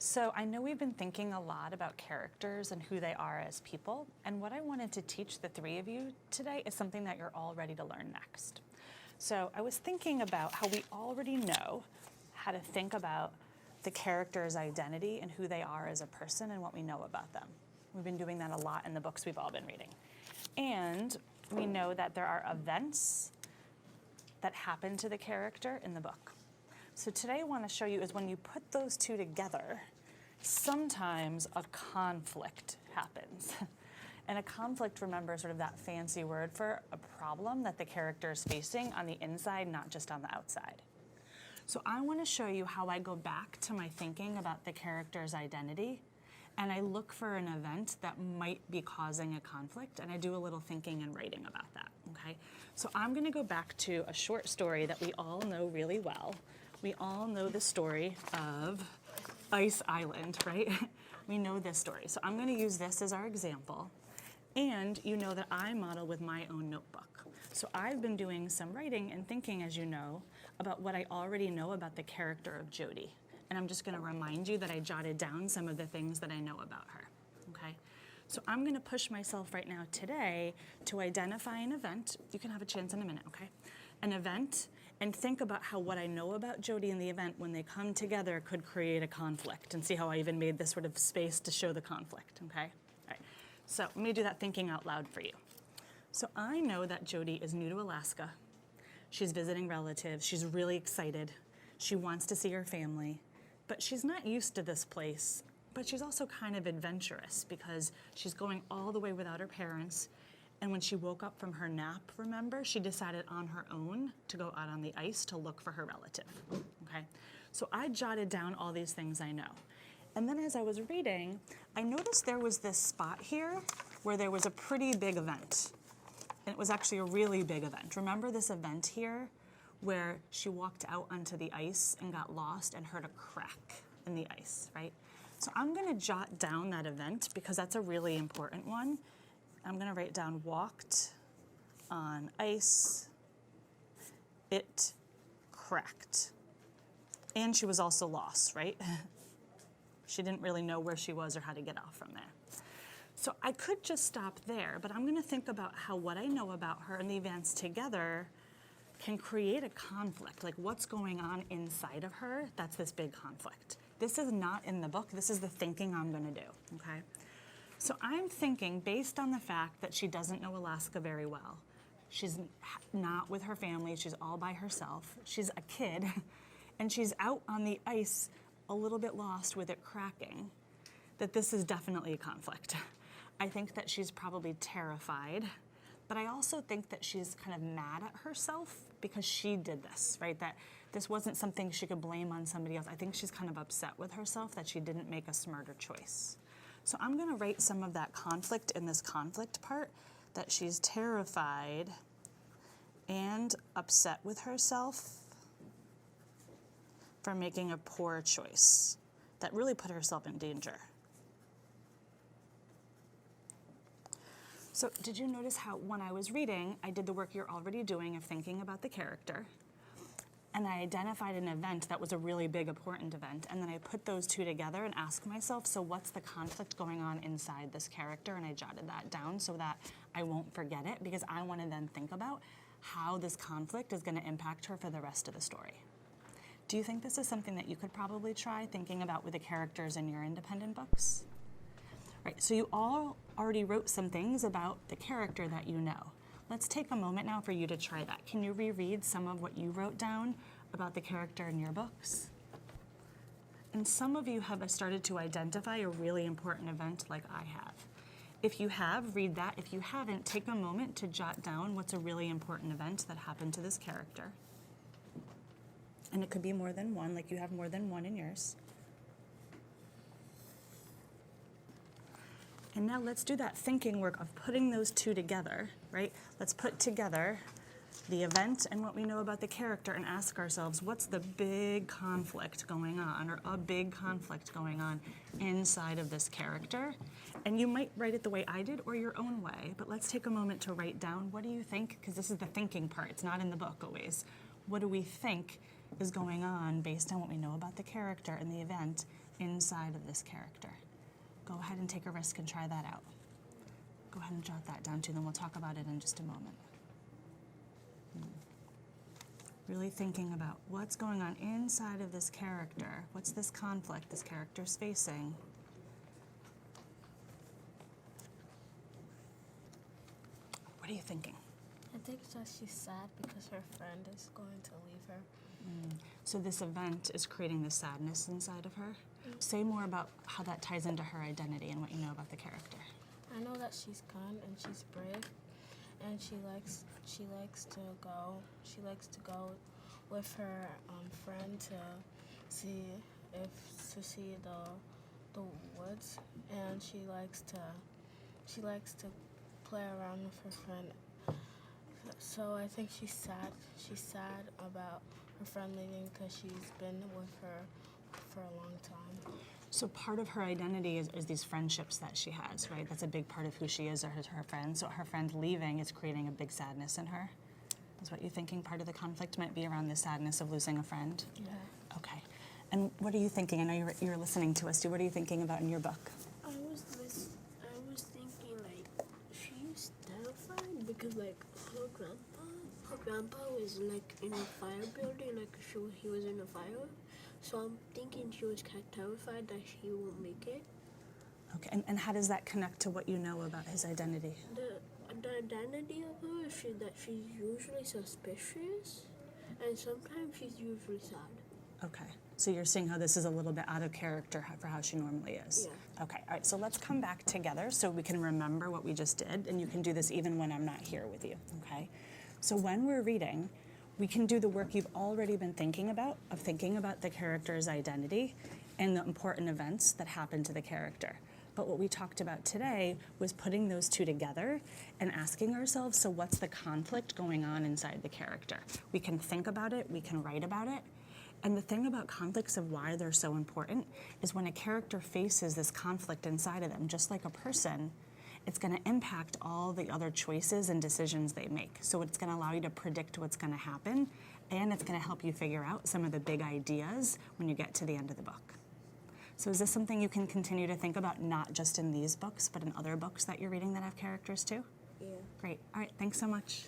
So I know we've been thinking a lot about characters and who they are as people, and what I wanted to teach the three of you today is something that you're all ready to learn next. So I was thinking about how we already know how to think about the character's identity and who they are as a person and what we know about them. We've been doing that a lot in the books we've all been reading. And we know that there are events that happen to the character in the book. So today I want to show you is when you put those two together, sometimes a conflict happens. And a conflict, remember, sort of that fancy word for a problem that the character is facing on the inside, not just on the outside. So I want to show you how I go back to my thinking about the character's identity, and I look for an event that might be causing a conflict, and I do a little thinking and writing about that, okay? So I'm going to go back to a short story that we all know really well. We all know the story of Ice Island, right? We know this story. So I'm going to use this as our example. And you know that I model with my own notebook. So I've been doing some writing and thinking, as you know, about what I already know about the character of Jody. And I'm just going to remind you that I jotted down some of the things that I know about her, okay? So I'm going to push myself right now today to identify an event. You can have a chance in a minute, okay? An event, and think about how what I know about Jody and the event, when they come together, could create a conflict, and see how I even made this sort of space to show the conflict, okay? All right, so let me do that thinking out loud for you. So I know that Jody is new to Alaska. She's visiting relatives. She's really excited. She wants to see her family, but she's not used to this place. But she's also kind of adventurous because she's going all the way without her parents. And when she woke up from her nap, remember, she decided on her own to go out on the ice to look for her relative, okay? So I jotted down all these things I know. And then as I was reading, I noticed there was this spot here where there was a pretty big event. And it was actually a really big event. Remember this event here where she walked out onto the ice and got lost and heard a crack in the ice, right? So I'm gonna jot down that event because that's a really important one. I'm gonna write down walked on ice, it cracked. And she was also lost, right? She didn't really know where she was or how to get off from there. So I could just stop there, but I'm gonna think about how what I know about her and the events together can create a conflict, like what's going on inside of her that's this big conflict. This is not in the book, this is the thinking I'm gonna do, okay? So I'm thinking, based on the fact that she doesn't know Alaska very well, she's not with her family, she's all by herself, she's a kid, and she's out on the ice a little bit lost with it cracking, that this is definitely a conflict. I think that she's probably terrified, but I also think that she's kind of mad at herself because she did this, right? That this wasn't something she could blame on somebody else. I think she's kind of upset with herself that she didn't make a smarter choice. So I'm gonna write some of that conflict in this conflict part, that she's terrified and upset with herself for making a poor choice that really put herself in danger. So did you notice how when I was reading, I did the work you're already doing of thinking about the character, and I identified an event that was a really big, important event, and then I put those two together and asked myself, so what's the conflict going on inside this character? And I jotted that down so that I won't forget it, because I want to then think about how this conflict is going to impact her for the rest of the story. Do you think this is something that you could probably try thinking about with the characters in your independent books? Right, so you all already wrote some things about the character that you know. Let's take a moment now for you to try that. Can you reread some of what you wrote down about the character in your books? And some of you have started to identify a really important event like I have. If you have, read that. If you haven't, take a moment to jot down what's a really important event that happened to this character. And it could be more than one, like you have more than one in yours. And now let's do that thinking work of putting those two together, right? Let's put together the event and what we know about the character and ask ourselves, what's the big conflict going on, or a big conflict going on inside of this character? And you might write it the way I did or your own way, but let's take a moment to write down, what do you think? Because this is the thinking part, it's not in the book always. What do we think is going on based on what we know about the character and the event inside of this character? Go ahead and take a risk and try that out. Go ahead and jot that down too, then we'll talk about it in just a moment. Really thinking about what's going on inside of this character. What's this conflict this character's facing? What are you thinking? I think that she's sad because her friend is going to leave her. So this event is creating this sadness inside of her. Say more about how that ties into her identity and what you know about the character. I know that she's kind and she's brave, and she likes to go with her friend to see the woods, and she likes to play around with her friend. So I think she's sad. She's sad about her friend leaving because she's been with her for a long time. So part of her identity is these friendships that she has, right? That's a big part of who she is, or her friends. So her friend leaving is creating a big sadness in her. Is what you're thinking part of the conflict might be around the sadness of losing a friend? Yeah. Okay. And what are you thinking? I know you're listening to us too. What are you thinking about in your book? I was thinking like she's terrified because like her grandpa was like in a fire building, like he was in a fire. So I'm thinking she was kind of terrified that she won't make it. Okay. And how does that connect to what you know about his identity? The identity of her is that she's usually suspicious, and sometimes she's usually sad. Okay. So you're seeing how this is a little bit out of character for how she normally is. Yeah. Okay. All right. So let's come back together so we can remember what we just did, and you can do this even when I'm not here with you. Okay. So when we're reading, we can do the work you've already been thinking about, of thinking about the character's identity and the important events that happen to the character. But what we talked about today was putting those two together and asking ourselves, so what's the conflict going on inside the character? We can think about it, we can write about it. And the thing about conflicts of why they're so important is when a character faces this conflict inside of them, just like a person, it's going to impact all the other choices and decisions they make. So it's going to allow you to predict what's going to happen, and it's going to help you figure out some of the big ideas when you get to the end of the book. So is this something you can continue to think about, not just in these books, but in other books that you're reading that have characters too? Yeah. Great. All right, thanks so much.